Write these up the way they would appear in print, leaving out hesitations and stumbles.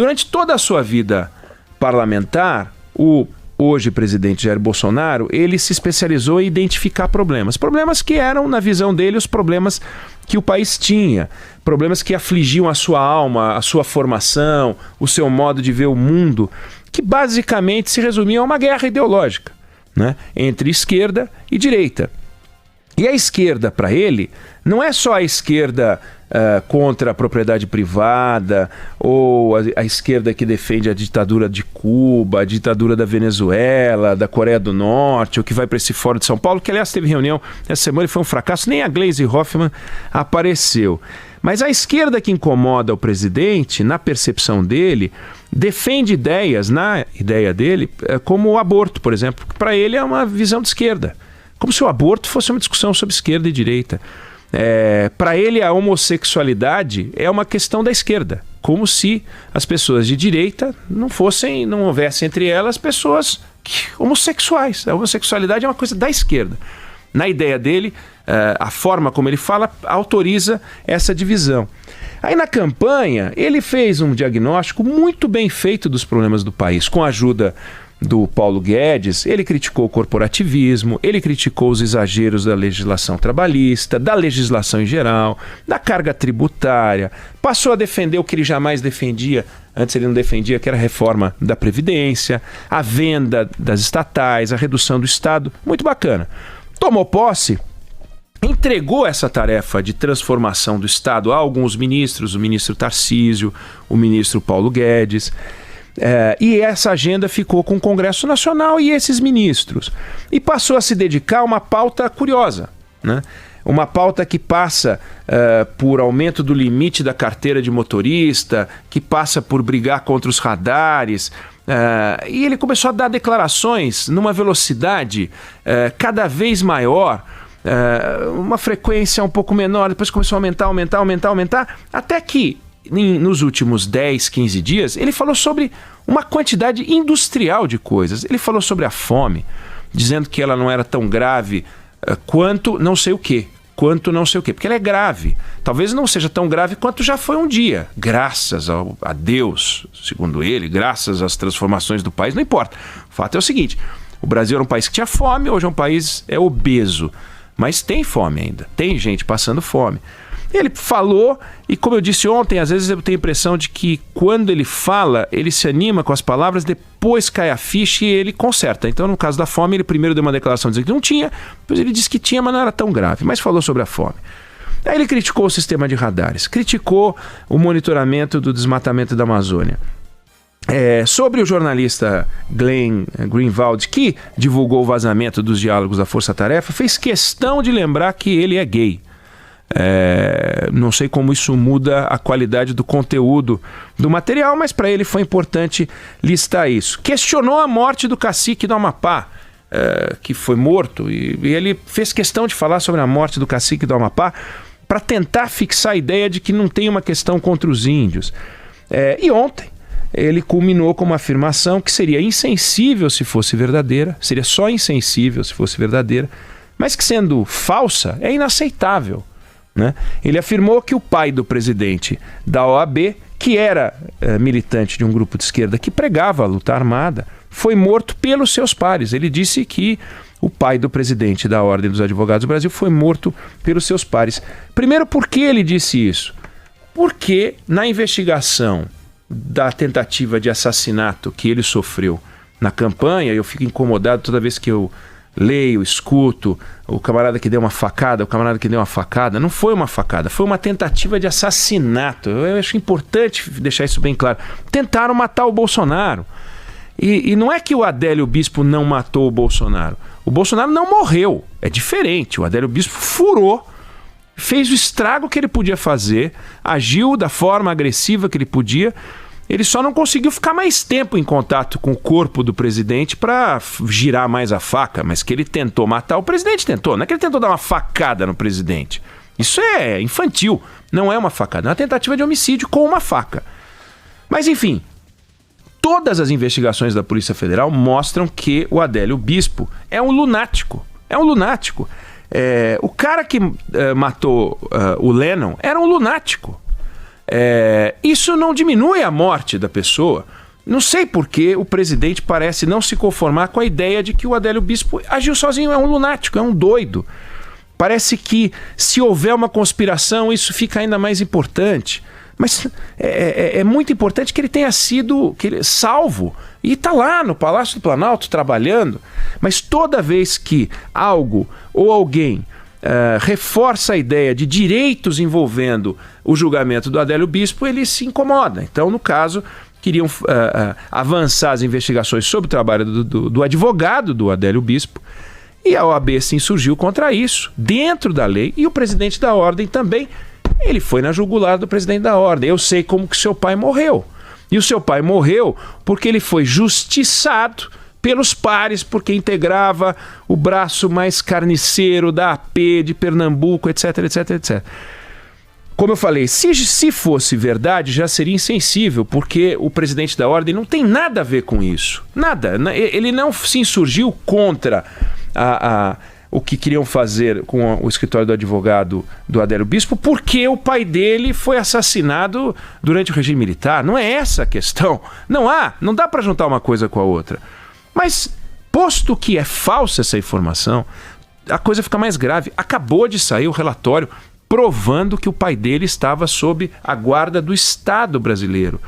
Durante toda a sua vida parlamentar, o hoje presidente Jair Bolsonaro, ele se especializou em identificar problemas. Problemas que eram, na visão dele, os problemas que o país tinha. Problemas que afligiam a sua alma, a sua formação, o seu modo de ver o mundo, que basicamente se resumiam a uma guerra ideológica, né, entre esquerda e direita. E a esquerda, para ele, não é só a esquerda contra a propriedade privada, ou a esquerda que defende a ditadura de Cuba, a ditadura da Venezuela, da Coreia do Norte, ou que vai para esse Fórum de São Paulo, que aliás teve reunião essa semana e foi um fracasso, nem a Gleisi Hoffmann apareceu. Mas a esquerda que incomoda o presidente, na percepção dele, defende ideias, na ideia dele, como o aborto, por exemplo, que para ele é uma visão de esquerda. Como se o aborto fosse uma discussão sobre esquerda e direita. Para ele, a homossexualidade é uma questão da esquerda. Como se as pessoas de direita não houvesse entre elas pessoas homossexuais. A homossexualidade é uma coisa da esquerda. Na ideia dele, a forma como ele fala autoriza essa divisão. Aí na campanha, ele fez um diagnóstico muito bem feito dos problemas do país, com a ajuda do Paulo Guedes. Ele criticou o corporativismo, ele criticou os exageros da legislação trabalhista, da legislação em geral, da carga tributária, passou a defender o que ele jamais defendia, antes ele não defendia, que era a reforma da Previdência, a venda das estatais, a redução do Estado, muito bacana. Tomou posse, entregou essa tarefa de transformação do Estado a alguns ministros, o ministro Tarcísio, o ministro Paulo Guedes, e essa agenda ficou com o Congresso Nacional e esses ministros. E passou a se dedicar a uma pauta curiosa, né? Uma pauta que passa por aumento do limite da carteira de motorista, que passa por brigar contra os radares. E ele começou a dar declarações numa velocidade cada vez maior, uma frequência um pouco menor, depois começou a aumentar, até que nos últimos 10, 15 dias, ele falou sobre uma quantidade industrial de coisas. Ele falou sobre a fome, dizendo que ela não era tão grave quanto não sei o quê, porque ela é grave. Talvez não seja tão grave quanto já foi um dia, graças a Deus, segundo ele, graças às transformações do país, não importa. O fato é o seguinte, o Brasil era um país que tinha fome, hoje é um país obeso, mas tem fome ainda, tem gente passando fome. Ele falou, e como eu disse ontem, às vezes eu tenho a impressão de que quando ele fala, ele se anima com as palavras, depois cai a ficha e ele conserta. Então, no caso da fome, ele primeiro deu uma declaração dizendo que não tinha, depois ele disse que tinha, mas não era tão grave, mas falou sobre a fome. Aí ele criticou o sistema de radares, criticou o monitoramento do desmatamento da Amazônia. Sobre o jornalista Glenn Greenwald, que divulgou o vazamento dos diálogos da Força Tarefa, fez questão de lembrar que ele é gay. Não sei como isso muda a qualidade do conteúdo do material, mas para ele foi importante listar isso. Questionou a morte do cacique do Amapá, que foi morto, e ele fez questão de falar sobre a morte do cacique do Amapá para tentar fixar a ideia de que não tem uma questão contra os índios. E ontem ele culminou com uma afirmação que seria insensível se fosse verdadeira, seria só insensível se fosse verdadeira, mas que sendo falsa é inaceitável. Né? Ele afirmou que o pai do presidente da OAB, que era militante de um grupo de esquerda que pregava a luta armada, foi morto pelos seus pares. Ele disse que o pai do presidente da Ordem dos Advogados do Brasil foi morto pelos seus pares. Primeiro, por que ele disse isso? Porque na investigação da tentativa de assassinato que ele sofreu na campanha, eu fico incomodado toda vez que eu leio, escuto, o camarada que deu uma facada, não foi uma facada, foi uma tentativa de assassinato. Eu acho importante deixar isso bem claro. Tentaram matar o Bolsonaro. E não é que o Adélio Bispo não matou o Bolsonaro não morreu, é diferente. O Adélio Bispo furou, fez o estrago que ele podia fazer, agiu da forma agressiva que ele podia. Ele só não conseguiu ficar mais tempo em contato com o corpo do presidente para girar mais a faca, mas que ele tentou matar o presidente, tentou. Não é que ele tentou dar uma facada no presidente. Isso é infantil, não é uma facada, é uma tentativa de homicídio com uma faca. Mas enfim, todas as investigações da Polícia Federal mostram que o Adélio Bispo é um lunático. O cara que matou o Lennon era um lunático. Isso não diminui a morte da pessoa. Não sei por que o presidente parece não se conformar com a ideia de que o Adélio Bispo agiu sozinho, é um lunático, é um doido. Parece que se houver uma conspiração, isso fica ainda mais importante. Mas é muito importante que ele tenha sido salvo e está lá no Palácio do Planalto trabalhando. Mas toda vez que algo ou alguém reforça a ideia de direitos envolvendo o julgamento do Adélio Bispo, ele se incomoda. Então, no caso, queriam avançar as investigações sobre o trabalho do advogado do Adélio Bispo, e a OAB se insurgiu contra isso, dentro da lei, e o presidente da Ordem também. Ele foi na jugular do presidente da Ordem. Eu sei como que seu pai morreu. E o seu pai morreu porque ele foi justiçado pelos pares, porque integrava o braço mais carniceiro da AP de Pernambuco, etc, etc, etc. Como eu falei, se fosse verdade, já seria insensível, porque o presidente da Ordem não tem nada a ver com isso. Nada. Ele não se insurgiu contra o que queriam fazer com o escritório do advogado do Adélio Bispo, porque o pai dele foi assassinado durante o regime militar. Não é essa a questão. Não dá para juntar uma coisa com a outra. Mas, posto que é falsa essa informação, a coisa fica mais grave. Acabou de sair o relatório provando que o pai dele estava sob a guarda do Estado brasileiro.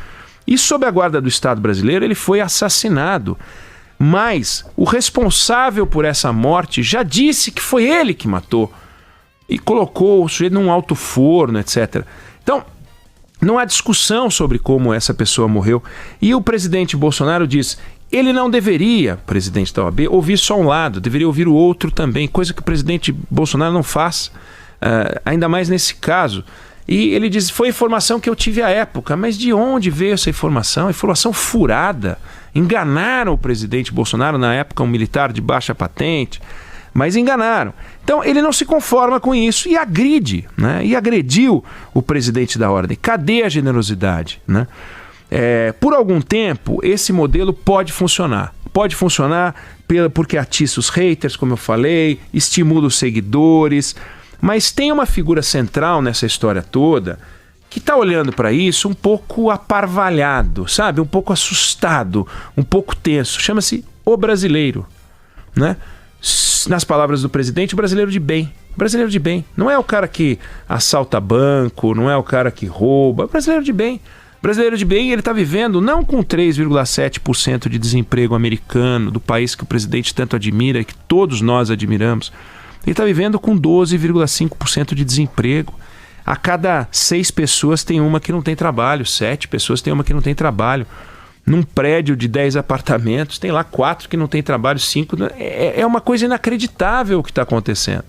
E sob a guarda do Estado brasileiro ele foi assassinado. Mas o responsável por essa morte já disse que foi ele que matou e colocou o sujeito num alto forno, etc. Então, não há discussão sobre como essa pessoa morreu. E o presidente Bolsonaro diz: ele não deveria, presidente da OAB, ouvir só um lado, deveria ouvir o outro também, coisa que o presidente Bolsonaro não faz, ainda mais nesse caso. E ele diz: foi informação que eu tive à época. Mas de onde veio essa informação? Informação furada. Enganaram o presidente Bolsonaro, na época um militar de baixa patente, mas enganaram. Então ele não se conforma com isso e agride, né? E agrediu o presidente da Ordem. Cadê a generosidade, né? Por algum tempo esse modelo pode funcionar. Pode funcionar porque atiça os haters, como eu falei, estimula os seguidores, mas tem uma figura central nessa história toda que está olhando para isso um pouco aparvalhado, sabe? Um pouco assustado, um pouco tenso. Chama-se o brasileiro, né? Nas palavras do presidente, o brasileiro de bem. Brasileiro de bem. Não é o cara que assalta banco, não é o cara que rouba. Brasileiro de bem. Brasileiro de bem, ele está vivendo não com 3,7% de desemprego americano, do país que o presidente tanto admira e que todos nós admiramos. Ele está vivendo com 12,5% de desemprego. A cada 6 pessoas tem uma que não tem trabalho, 7 pessoas tem uma que não tem trabalho. Num prédio de 10 apartamentos, tem lá 4 que não tem trabalho, 5... É uma coisa inacreditável o que está acontecendo.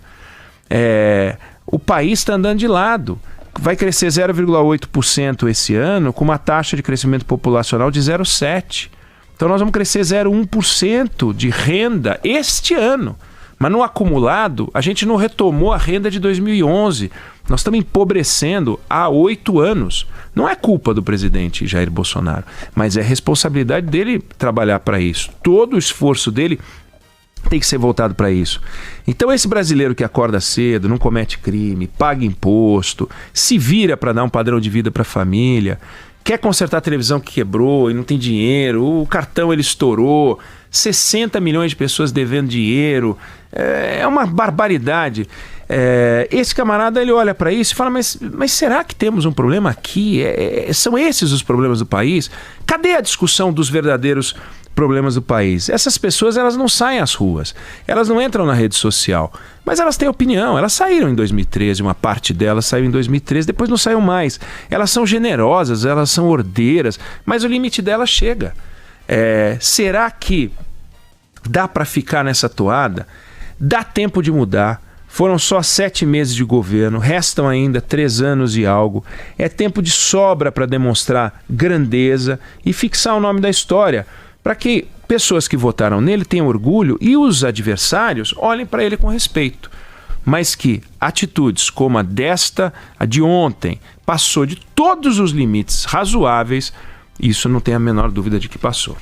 O país está andando de lado. Vai crescer 0,8% esse ano, com uma taxa de crescimento populacional de 0,7%. Então nós vamos crescer 0,1% de renda este ano. Mas no acumulado, a gente não retomou a renda de 2011. Nós estamos empobrecendo há 8 anos. Não é culpa do presidente Jair Bolsonaro, mas é responsabilidade dele trabalhar para isso. Todo o esforço dele tem que ser voltado para isso. Então esse brasileiro que acorda cedo, não comete crime, paga imposto, se vira para dar um padrão de vida para a família, quer consertar a televisão que quebrou e não tem dinheiro, o cartão ele estourou, 60 milhões de pessoas devendo dinheiro, é uma barbaridade. Esse camarada ele olha para isso e fala, mas será que temos um problema aqui? São esses os problemas do país? Cadê a discussão dos verdadeiros problemas do país? Essas pessoas elas não saem às ruas, elas não entram na rede social, mas elas têm opinião. Elas saíram em 2013, uma parte delas saiu em 2013, depois não saiu mais. Elas são generosas, elas são ordeiras, mas o limite delas chega. Será que dá para ficar nessa toada? Dá tempo de mudar. Foram só 7 meses de governo, restam ainda 3 anos e algo. É tempo de sobra para demonstrar grandeza e fixar o nome da história, para que pessoas que votaram nele tenham orgulho e os adversários olhem para ele com respeito. Mas que atitudes como a de ontem, passou de todos os limites razoáveis, isso não tem a menor dúvida de que passou.